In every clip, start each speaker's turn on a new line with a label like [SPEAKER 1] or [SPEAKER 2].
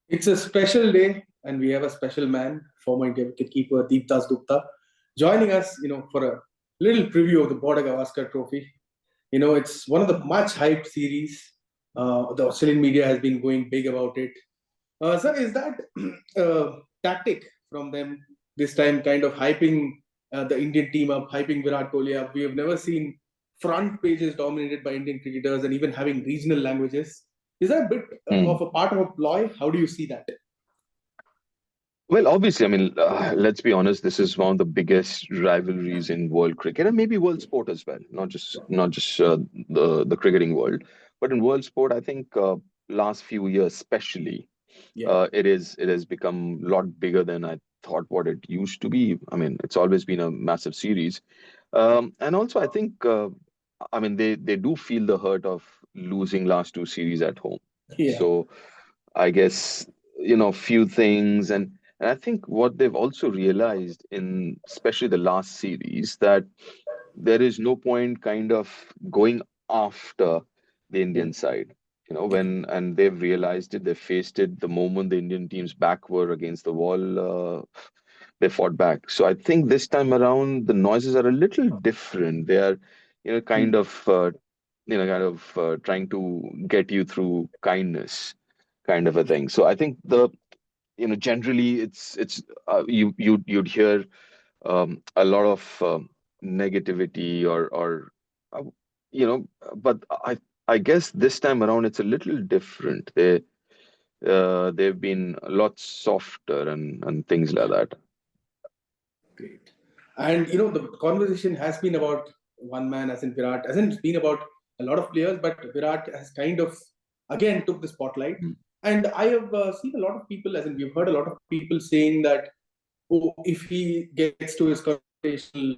[SPEAKER 1] It's a special day, and we have a special man, former India wicketkeeper Deep Dasgupta, joining us. For a little preview of the Border-Gavaskar Trophy. It's one of the much hyped series. The Australian media has been going big about it. Sir, is that tactic from them this time, kind of hyping the Indian team up, hyping Virat Kohli up? We have never seen front pages dominated by Indian cricketers and even having regional languages. Is that a bit
[SPEAKER 2] Hmm.
[SPEAKER 1] of a part of a ploy? How do you see that?
[SPEAKER 2] Well, obviously, let's be honest. This is one of the biggest rivalries in world cricket and maybe world sport as well. Not just the cricketing world, but in world sport, I think last few years, especially,
[SPEAKER 1] Yeah.
[SPEAKER 2] it has become a lot bigger than I thought what it used to be. I mean, it's always been a massive series, and also I think they do feel the hurt of losing last two series at home.
[SPEAKER 1] Yeah.
[SPEAKER 2] So I guess few things, and I think what they've also realized in especially the last series that there is no point kind of going after the
[SPEAKER 1] Mm.
[SPEAKER 2] Indian side.
[SPEAKER 1] Yeah.
[SPEAKER 2] And they've realized it, they faced it the moment the Indian team's back were against the wall, they fought back. So I think this time around the noises are a little different. They are,
[SPEAKER 1] Mm.
[SPEAKER 2] trying to get you through kindness, kind of a thing. So I think the generally it's you'd hear a lot of negativity or uh, you know but I guess this time around it's a little different. They've been a lot softer and things like that.
[SPEAKER 1] Great. And the conversation has been about one man, as in Virat. Hasn't been about a lot of players, but Virat has kind of again took the spotlight.
[SPEAKER 2] Mm.
[SPEAKER 1] And I have seen a lot of people, as in we've heard a lot of people saying that, oh, if he gets to his conversational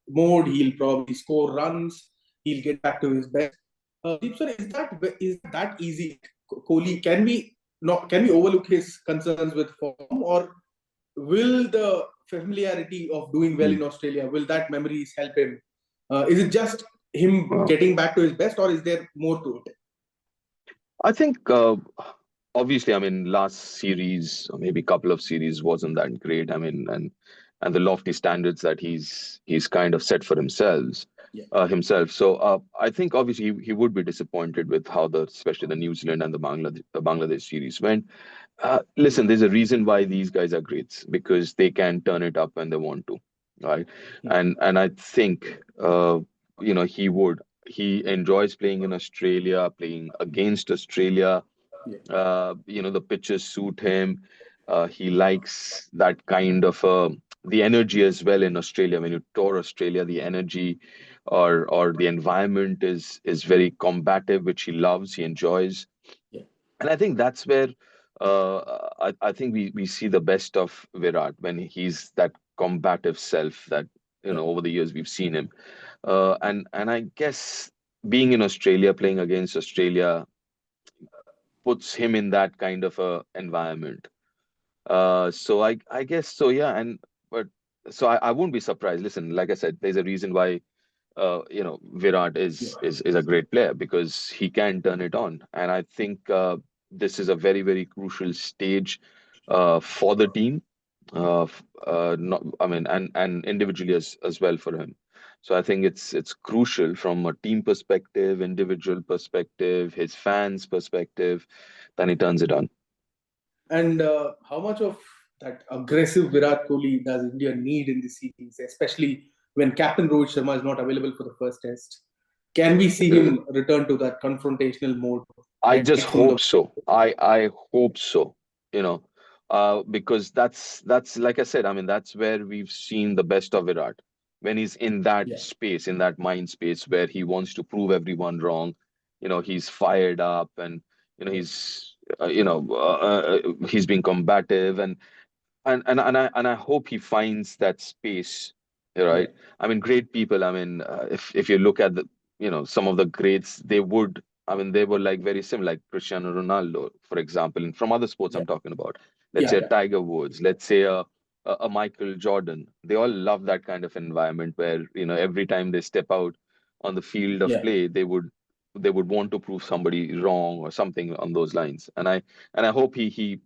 [SPEAKER 1] mode, he'll probably score runs. He'll get back to his best. Deep sir, is that easy? Kohli, can we overlook his concerns with form, or will the familiarity of doing well
[SPEAKER 2] Mm.
[SPEAKER 1] in Australia, will that memories help him? Is it just him
[SPEAKER 2] Wow.
[SPEAKER 1] getting back to his best, or is there more to it?
[SPEAKER 2] I think obviously, I mean, last series or maybe couple of series wasn't that great. I mean, and the lofty standards that he's kind of set for
[SPEAKER 1] Yeah.
[SPEAKER 2] himself. So I think obviously he would be disappointed with how especially the New Zealand and the Bangladesh series went. Listen, there's a reason why these guys are greats because they can turn it up when they want to, right?
[SPEAKER 1] Hmm.
[SPEAKER 2] And I think he would. He enjoys playing in Australia, playing against Australia.
[SPEAKER 1] Yeah.
[SPEAKER 2] The pitches suit him. He likes that kind of the energy as well in Australia. When you tour Australia, the energy or the environment is very combative, which he loves, he enjoys.
[SPEAKER 1] Yeah.
[SPEAKER 2] And I think that's where I think we see the best of Virat when he's that combative self that
[SPEAKER 1] Yeah.
[SPEAKER 2] over the years we've seen him. And I guess being in Australia, playing against Australia, puts him in that kind of a environment. So I guess so, yeah. And but so I won't be surprised. Listen, like I said, there's a reason why Virat
[SPEAKER 1] Yeah.
[SPEAKER 2] is a great player because he can turn it on. And I think this is a very, very crucial stage for the team. Not, I mean, and individually as well for him. So I think it's crucial from a team perspective, individual perspective, his fans' perspective. Then he turns it on.
[SPEAKER 1] And how much of that aggressive Virat Kohli does India need in this series, especially when Captain Rohit Sharma is not available for the first test? Can we see
[SPEAKER 2] Uh,
[SPEAKER 1] him return to that confrontational mode
[SPEAKER 2] I
[SPEAKER 1] and
[SPEAKER 2] just
[SPEAKER 1] take home the?
[SPEAKER 2] hope so. I hope so. You know, because that's like I said. I mean, that's where we've seen the best of Virat when he's in that
[SPEAKER 1] Yeah.
[SPEAKER 2] space, in that mind space where he wants to prove everyone wrong. He's fired up and
[SPEAKER 1] Yeah.
[SPEAKER 2] he's being combative and I hope he finds that space.
[SPEAKER 1] Yeah.
[SPEAKER 2] Right? I mean, great people. I mean, if you look at the some of the greats, they were like very similar, like Cristiano Ronaldo, for example, and from other sports
[SPEAKER 1] Yeah.
[SPEAKER 2] I'm talking about. Let's
[SPEAKER 1] Yeah.
[SPEAKER 2] say a
[SPEAKER 1] Yeah.
[SPEAKER 2] Tiger Woods, let's say a Michael Jordan. They all love that kind of environment where every time they step out on the field of
[SPEAKER 1] Yeah.
[SPEAKER 2] play, they would want to prove somebody wrong or something on those lines. And I hope he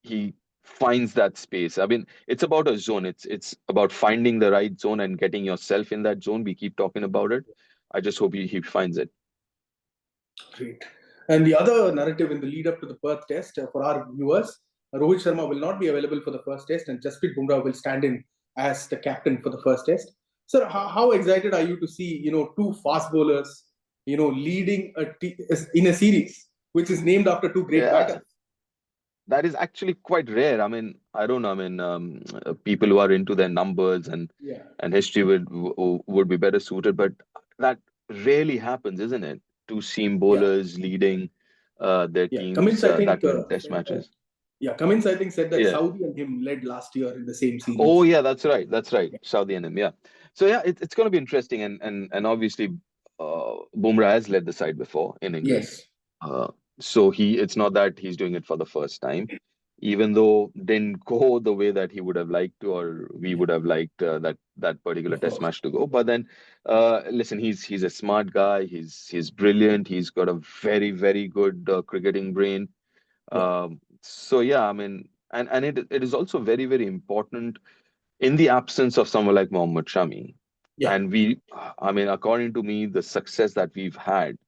[SPEAKER 2] he finds that space. I mean, it's about a zone. It's about finding the right zone and getting yourself in that zone. We keep talking about it. I just hope he finds it.
[SPEAKER 1] Great. And the other narrative in the lead up to the Perth Test for our viewers, Rohit Sharma will not be available for the first test, and Jasprit Bumrah will stand in as the captain for the first test. Sir, how excited are you to see two fast bowlers leading in a series which is named after two great
[SPEAKER 2] Yeah,
[SPEAKER 1] batters?
[SPEAKER 2] that is actually quite rare. I mean, I don't know. I mean, people who are into their numbers
[SPEAKER 1] Yeah,
[SPEAKER 2] and history would be better suited, but that rarely happens, isn't it? Two seam
[SPEAKER 1] yeah,
[SPEAKER 2] bowlers leading their
[SPEAKER 1] yeah. Cummins,
[SPEAKER 2] teams
[SPEAKER 1] I think,
[SPEAKER 2] that way in test
[SPEAKER 1] said that.
[SPEAKER 2] matches.
[SPEAKER 1] Yeah, Cummins, I think, said that
[SPEAKER 2] Yeah.
[SPEAKER 1] Saudi and him led last year in the same
[SPEAKER 2] Oh
[SPEAKER 1] series.
[SPEAKER 2] yeah, that's right. That's right.
[SPEAKER 1] Yeah.
[SPEAKER 2] Saudi and him. Yeah. So yeah, it's going to be interesting, and obviously, Bumrah has led the side before in England.
[SPEAKER 1] Yes.
[SPEAKER 2] Uh, so it's not that he's doing it for the first time, even though didn't go the way that he would have liked to, or we
[SPEAKER 1] Yeah.
[SPEAKER 2] would have liked that particular
[SPEAKER 1] Of
[SPEAKER 2] test
[SPEAKER 1] course.
[SPEAKER 2] match to go. But then, listen, he's a smart guy. He's brilliant. He's got a very good cricketing brain.
[SPEAKER 1] Yeah.
[SPEAKER 2] So yeah, I mean, and it is also very important in the absence of someone like Mohammad Shami.
[SPEAKER 1] Yeah.
[SPEAKER 2] And I mean, according to me, the success that we've had,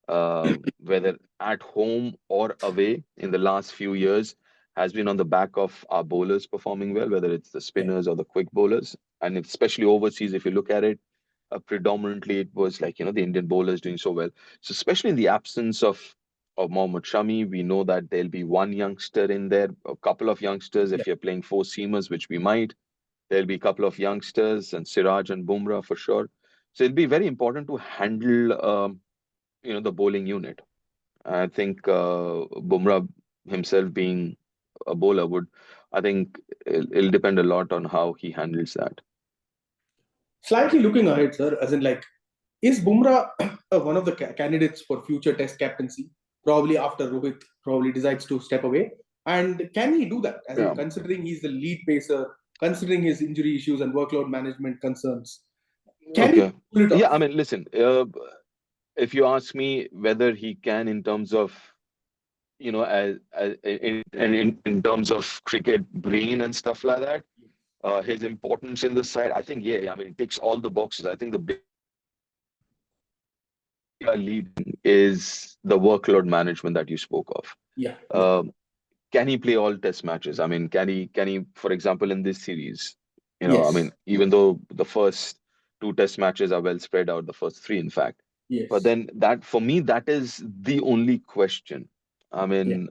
[SPEAKER 2] whether at home or away in the last few years, has been on the back of our bowlers performing well, whether it's the
[SPEAKER 1] Yeah.
[SPEAKER 2] spinners or the quick bowlers. And especially overseas, if you look at it, predominantly it was like, the Indian bowlers doing so well. So especially in the absence of Mohammad Shami, we know that there'll be one youngster in there, a couple of youngsters
[SPEAKER 1] Yeah.
[SPEAKER 2] if you're playing four seamers, which we might. There'll be a couple of youngsters and Siraj and Bumrah for sure. So it'll be very important to handle, the bowling unit. I think Bumrah himself being a bowler I think it'll depend a lot on how he handles that.
[SPEAKER 1] Slightly looking ahead, sir, as in like, is Bumrah one of the candidates for future Test captaincy? Probably after Rohit probably decides to step away. And can he do that? As in,
[SPEAKER 2] Yeah.
[SPEAKER 1] considering he's the lead pacer, considering his injury issues and workload management concerns, can he
[SPEAKER 2] Okay.
[SPEAKER 1] pull it
[SPEAKER 2] Yeah,
[SPEAKER 1] off?
[SPEAKER 2] I mean, listen, if you ask me whether he can in terms of, in terms of cricket brain and stuff like that, his importance in the side, I think, yeah, I mean, it ticks all the boxes. I think the big India leading is the workload management that you spoke of.
[SPEAKER 1] Yeah, yeah,
[SPEAKER 2] Um, can he play all test matches? I mean, can he, for example, in this series, I
[SPEAKER 1] yes,
[SPEAKER 2] mean, even though the first two test matches are well spread out, the first three, in fact, but
[SPEAKER 1] yes,
[SPEAKER 2] then that for me, that is the only question. I
[SPEAKER 1] yeah,
[SPEAKER 2] mean,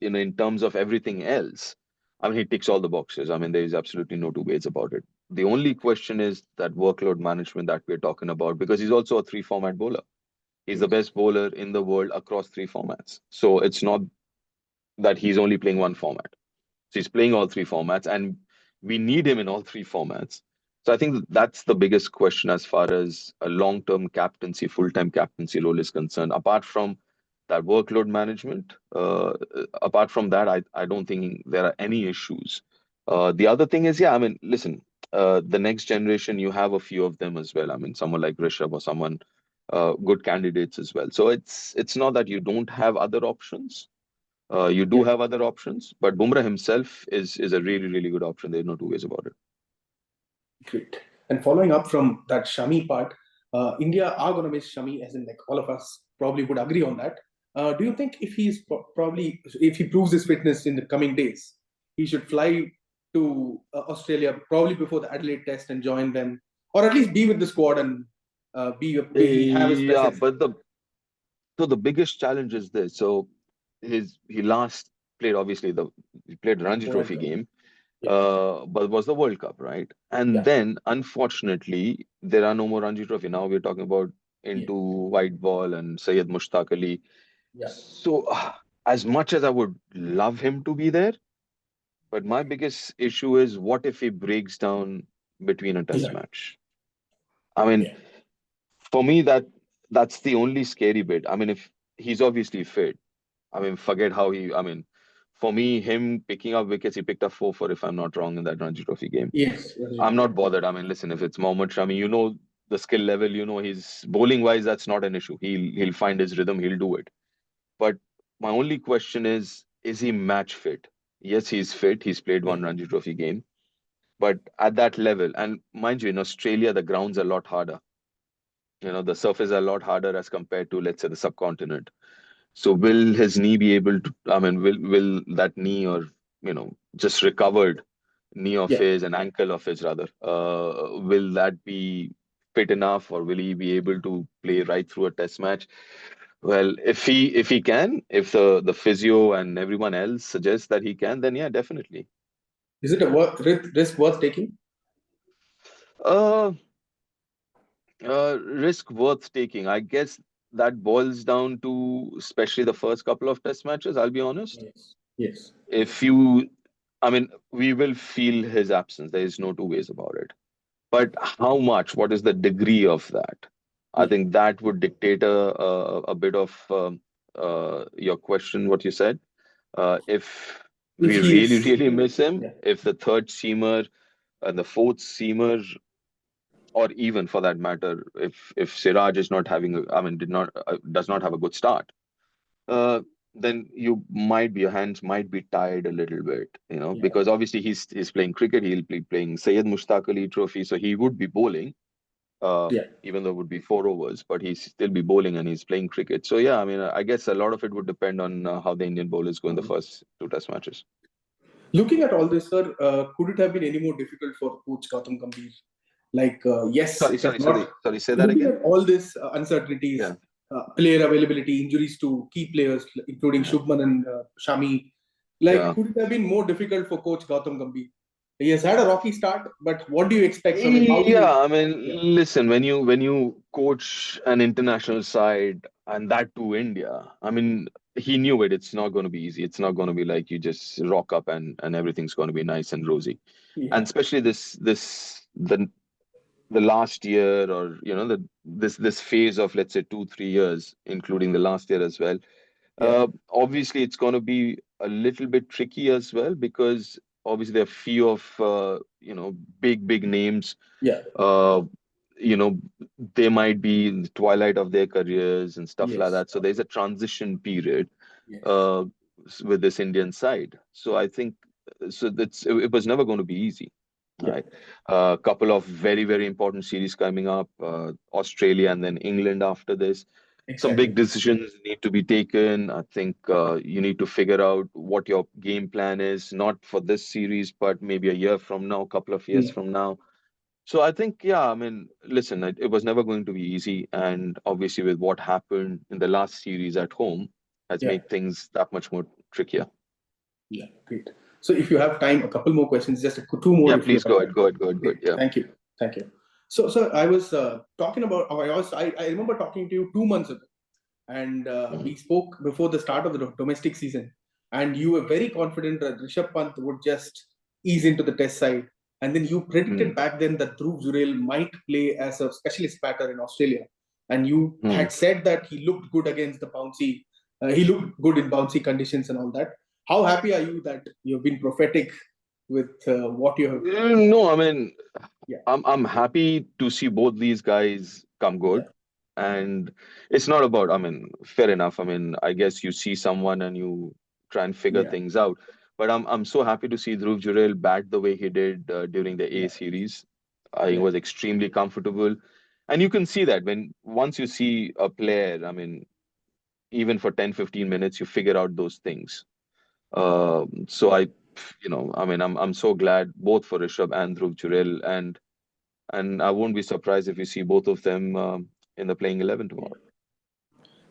[SPEAKER 2] in terms of everything else, I mean, he ticks all the boxes. I mean, there is absolutely no two ways about it. The only question is that workload management that we're talking about, because he's also a three format bowler. He's the
[SPEAKER 1] yes,
[SPEAKER 2] best bowler in the world across three formats. So it's not that he's only playing one format. So he's playing all three formats, and we need him in all three formats. So I think that's the biggest question as far as a long-term captaincy, full-time captaincy role is concerned. Apart from that workload management, apart from that, I don't think there are any issues. The other thing is, yeah, I mean, listen, the next generation, you have a few of them as well. I mean, someone like Rishabh or someone, good candidates as well. So it's not that you don't have other options. You do
[SPEAKER 1] yeah.
[SPEAKER 2] have other options, but Bumrah himself is a really good option. There's no two ways about it.
[SPEAKER 1] Great. And following up from that Shami part, India are going to miss Shami, as in like all of us probably would agree on that. Do you think if he's probably if he proves his fitness in the coming days, he should fly to Australia probably before the Adelaide Test and join them, or at least be with the squad and be have his
[SPEAKER 2] Yeah,
[SPEAKER 1] presence?
[SPEAKER 2] but the biggest challenge is this. So he last played obviously the he played Ranji
[SPEAKER 1] World
[SPEAKER 2] Trophy
[SPEAKER 1] Cup.
[SPEAKER 2] game,
[SPEAKER 1] Yeah,
[SPEAKER 2] but it was the World Cup, right? And
[SPEAKER 1] yeah,
[SPEAKER 2] then unfortunately there are no more Ranji Trophy. Now we're talking about
[SPEAKER 1] yeah,
[SPEAKER 2] into white ball and Syed Mushtaq Ali.
[SPEAKER 1] yeah,
[SPEAKER 2] So as much as I would love him to be there, but my biggest issue is what if he breaks down between a test
[SPEAKER 1] yeah,
[SPEAKER 2] match? I mean,
[SPEAKER 1] yeah,
[SPEAKER 2] for me, that's the only scary bit. I mean, if he's obviously fit, I mean, forget how I mean, for me, him picking up wickets, he picked up four, if I'm not wrong, in that Ranji Trophy game.
[SPEAKER 1] yes,
[SPEAKER 2] I'm
[SPEAKER 1] yeah,
[SPEAKER 2] not bothered. I mean, listen, if it's Mohammad Shami, the skill level, he's bowling wise, that's not an issue. He'll find his rhythm, he'll do it. But my only question is he match fit? Yes, he's fit. He's played
[SPEAKER 1] Yeah.
[SPEAKER 2] one Ranji Trophy game, but at that level, and mind you, in Australia, the ground's a lot harder. The surface a lot harder as compared to, let's say, the subcontinent. So will his knee be able to, I mean, will that knee or, just recovered knee of
[SPEAKER 1] Yeah.
[SPEAKER 2] his and ankle of his rather, will that be fit enough, or will he be able to play right through a test match? Well, if he can, if the physio and everyone else suggests that he can, then yeah, definitely.
[SPEAKER 1] Is it a risk worth taking?
[SPEAKER 2] Uh, Risk worth taking. I guess that boils down to especially the first couple of test matches, I'll be honest.
[SPEAKER 1] Yes. Yes.
[SPEAKER 2] If you, I mean, we will feel his absence. There is no two ways about it. But how much? What is the degree of that? I
[SPEAKER 1] Yeah.
[SPEAKER 2] think that would dictate a bit of your question, what you said. If
[SPEAKER 1] If
[SPEAKER 2] we
[SPEAKER 1] he
[SPEAKER 2] really,
[SPEAKER 1] is,
[SPEAKER 2] really miss him,
[SPEAKER 1] yeah.
[SPEAKER 2] if the third seamer and the fourth seamer, or even for that matter, if Siraj is not having, I mean, does not have a good start, uh, then your hands might be tied a little bit,
[SPEAKER 1] Yeah.
[SPEAKER 2] because obviously he's playing cricket, he'll be playing Syed Mushtaq Ali Trophy, so he would be bowling,
[SPEAKER 1] Yeah.
[SPEAKER 2] even though it would be 4 overs, but he's still be bowling and he's playing cricket. So yeah, I mean, I guess a lot of it would depend on how the Indian bowlers go in the first two test matches.
[SPEAKER 1] Looking at all this, sir, could it have been any more difficult for Coach Gautam Gambhir? Like, yes,
[SPEAKER 2] Sorry,
[SPEAKER 1] it has
[SPEAKER 2] sorry,
[SPEAKER 1] not.
[SPEAKER 2] sorry, sorry. Say that
[SPEAKER 1] Looking
[SPEAKER 2] again.
[SPEAKER 1] at all this uncertainties,
[SPEAKER 2] Yeah,
[SPEAKER 1] player availability, injuries to key players, including
[SPEAKER 2] yeah,
[SPEAKER 1] Shubman and Shami, like,
[SPEAKER 2] yeah.
[SPEAKER 1] could it have been more difficult for Coach Gautam Gambhir? He has had a rocky start, but what do you expect from him? How do you?
[SPEAKER 2] Yeah, I mean,
[SPEAKER 1] Yeah.
[SPEAKER 2] listen, when you coach an international side and that to India, I mean, he knew it. It's not going to be easy. It's not going to be like you just rock up and everything's going to be nice and rosy. And
[SPEAKER 1] Yeah.
[SPEAKER 2] especially the last year, or this phase of, let's say, 2 3 years, including the last year as well.
[SPEAKER 1] Yeah.
[SPEAKER 2] Obviously, it's going to be a little bit tricky as well, because obviously there are few of big names.
[SPEAKER 1] Yeah.
[SPEAKER 2] uh, you know, they might be in the twilight of their careers and stuff like
[SPEAKER 1] Yes.
[SPEAKER 2] that. So there's a transition period
[SPEAKER 1] Yes.
[SPEAKER 2] uh, with this Indian side. So I think it was never going to be easy.
[SPEAKER 1] Yeah.
[SPEAKER 2] Right. A couple of very, very important series coming up, Australia and then England after this. Some big
[SPEAKER 1] Exactly.
[SPEAKER 2] decisions need to be taken. I think you need to figure out what your game plan is, not for this series, but maybe a year from now, couple of years
[SPEAKER 1] Mm.
[SPEAKER 2] from now. So I think, yeah, I mean, listen, it was never going to be easy. And obviously, with what happened in the last series at home, has
[SPEAKER 1] Yeah.
[SPEAKER 2] made things that much more trickier.
[SPEAKER 1] Yeah. Great. So, if you have time, a couple more questions, just two more,
[SPEAKER 2] Yeah,
[SPEAKER 1] if you
[SPEAKER 2] please
[SPEAKER 1] have
[SPEAKER 2] go
[SPEAKER 1] time.
[SPEAKER 2] ahead, go ahead, go ahead, go
[SPEAKER 1] Great.
[SPEAKER 2] ahead. Yeah.
[SPEAKER 1] Thank you. Thank you. So I was talking about, I remember talking to you 2 months ago, and
[SPEAKER 2] Mhm.
[SPEAKER 1] we spoke before the start of the domestic season, and you were very confident that Rishabh Pant would just ease into the test side. And then you predicted
[SPEAKER 2] Mm.
[SPEAKER 1] back then that Dhruv Jurel might play as a specialist batter in Australia. And you
[SPEAKER 2] Mm.
[SPEAKER 1] had said that he looked good against the bouncy, he looked good in bouncy conditions and all that. How happy are you that you've been prophetic with what you have?
[SPEAKER 2] No, I mean,
[SPEAKER 1] Yeah.
[SPEAKER 2] I'm happy to see both these guys come
[SPEAKER 1] Yeah.
[SPEAKER 2] good. And it's not about, I mean, fair enough. I mean, I guess you see someone and you try and figure
[SPEAKER 1] Yeah.
[SPEAKER 2] things out. But I'm so happy to see Dhruv Jurel bat the way he did during the A
[SPEAKER 1] Yeah.
[SPEAKER 2] series. He
[SPEAKER 1] Yeah.
[SPEAKER 2] was extremely comfortable. And you can see that when once you see a player, I mean, even for 10, 15 minutes, you figure out those things. So
[SPEAKER 1] Yeah.
[SPEAKER 2] I mean, I'm so glad both for Rishabh and Dhruv Jurel, and I won't be surprised if you see both of them in the playing 11
[SPEAKER 1] Yeah.
[SPEAKER 2] tomorrow.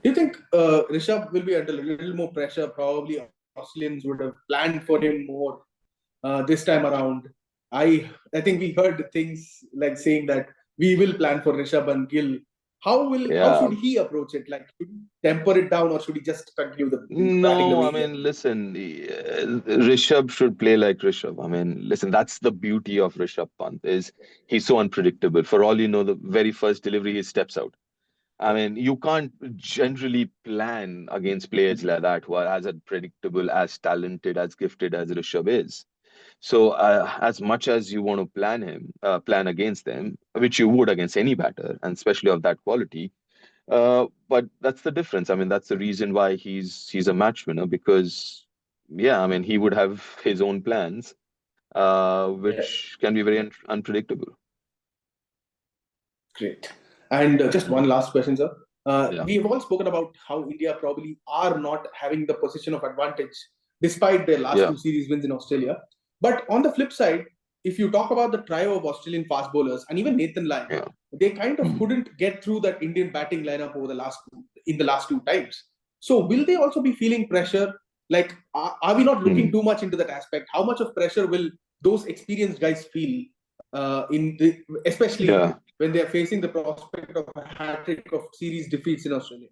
[SPEAKER 1] Do you think Rishabh will be under a little more pressure? Probably Australians would have planned for him more this time around. I think we heard things like saying that we will plan for Rishabh and Gill. How
[SPEAKER 2] Yeah.
[SPEAKER 1] should he approach it? Like, should he temper it down, or should he just continue the batting the
[SPEAKER 2] No,
[SPEAKER 1] way
[SPEAKER 2] I
[SPEAKER 1] he has?
[SPEAKER 2] mean, listen, Rishabh should play like Rishabh. I mean, listen, that's the beauty of Rishabh Pant is he's so unpredictable. For all you know, the very first delivery, he steps out. I
[SPEAKER 1] Yeah.
[SPEAKER 2] mean, you can't generally plan against players like that who are as unpredictable, as talented, as gifted as Rishabh is. So, as much as you want to plan against them, which you would against any batter, and especially of that quality, but that's the difference. I mean, that's the reason why he's a match winner, because yeah, I mean, he would have his own plans, which can be very unpredictable.
[SPEAKER 1] Great. And just one last question, sir.
[SPEAKER 2] Yeah,
[SPEAKER 1] We have all spoken about how India probably are not having the position of advantage despite their last
[SPEAKER 2] yeah,
[SPEAKER 1] two series wins in Australia. But on the flip side, if you talk about the trio of Australian fast bowlers and even Nathan Lyon,
[SPEAKER 2] yeah.
[SPEAKER 1] they kind of couldn't get through that Indian batting lineup over the last two times. So will they also be feeling pressure? Like, are we not looking
[SPEAKER 2] Hmm.
[SPEAKER 1] too much into that aspect? How much of pressure will those experienced guys feel especially
[SPEAKER 2] Yeah.
[SPEAKER 1] when they are facing the prospect of a hat trick of series defeats in Australia?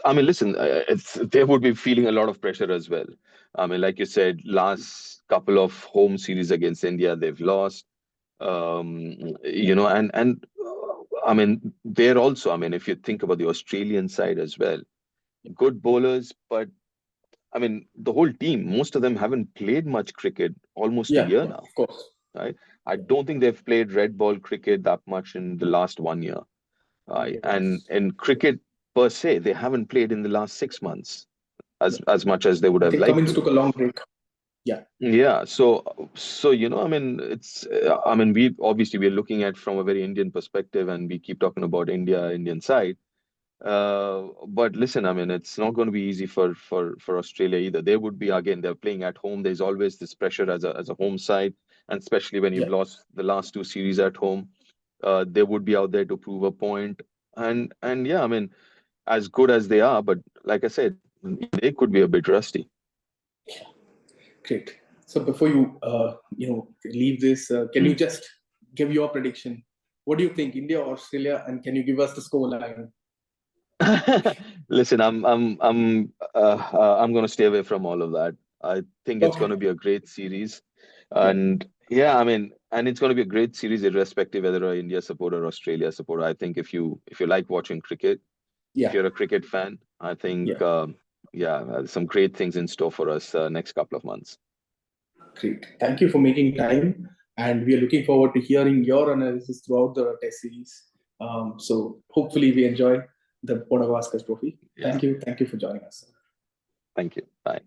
[SPEAKER 2] I mean, listen, they would be feeling a lot of pressure as well. I mean, like you said, last couple of home series against India, they've lost. I mean, they're also, I mean, if you think about the Australian side as well, good bowlers, but I mean, the whole team, most of them haven't played much cricket almost a
[SPEAKER 1] Yeah,
[SPEAKER 2] year
[SPEAKER 1] yeah,
[SPEAKER 2] now,
[SPEAKER 1] of course.
[SPEAKER 2] right? I don't think they've played red ball cricket that much in the last 1 year. And
[SPEAKER 1] Yes.
[SPEAKER 2] in cricket per se, they haven't played in the last 6 months
[SPEAKER 1] Yeah.
[SPEAKER 2] as much as they would
[SPEAKER 1] I
[SPEAKER 2] have
[SPEAKER 1] think
[SPEAKER 2] liked
[SPEAKER 1] Cummins
[SPEAKER 2] to.
[SPEAKER 1] took a long break. Yeah.
[SPEAKER 2] Yeah, so I mean, I mean, we're looking at from a very Indian perspective, and we keep talking about Indian side. But listen, I mean, it's not going to be easy for Australia either. They would be again, they're playing at home. There's always this pressure as a home side, and especially when you've
[SPEAKER 1] Yeah.
[SPEAKER 2] lost the last two series at home, they would be out there to prove a point. And yeah, I mean, as good as they are, but like I said, they could be a bit rusty.
[SPEAKER 1] Great. So before you leave this, can you
[SPEAKER 2] Hmm.
[SPEAKER 1] just give your prediction? What do you think, India or Australia? And can you give us the score line?
[SPEAKER 2] Listen, I'm going to stay away from all of that. I think it's going
[SPEAKER 1] Okay.
[SPEAKER 2] to be a great series,
[SPEAKER 1] Yeah.
[SPEAKER 2] and yeah, I mean, and it's going to be a great series irrespective whether you're India supporter or Australia supporter. I think if you like watching cricket, if
[SPEAKER 1] Yeah.
[SPEAKER 2] you're a cricket fan, I think
[SPEAKER 1] Yeah.
[SPEAKER 2] yeah, some great things in store for us next couple of months.
[SPEAKER 1] Great. Thank you for making time. And we are looking forward to hearing your analysis throughout the test series. So hopefully we enjoy the Border-Gavaskar trophy.
[SPEAKER 2] Yeah,
[SPEAKER 1] Thank you. Thank you for joining us.
[SPEAKER 2] thank you. Bye.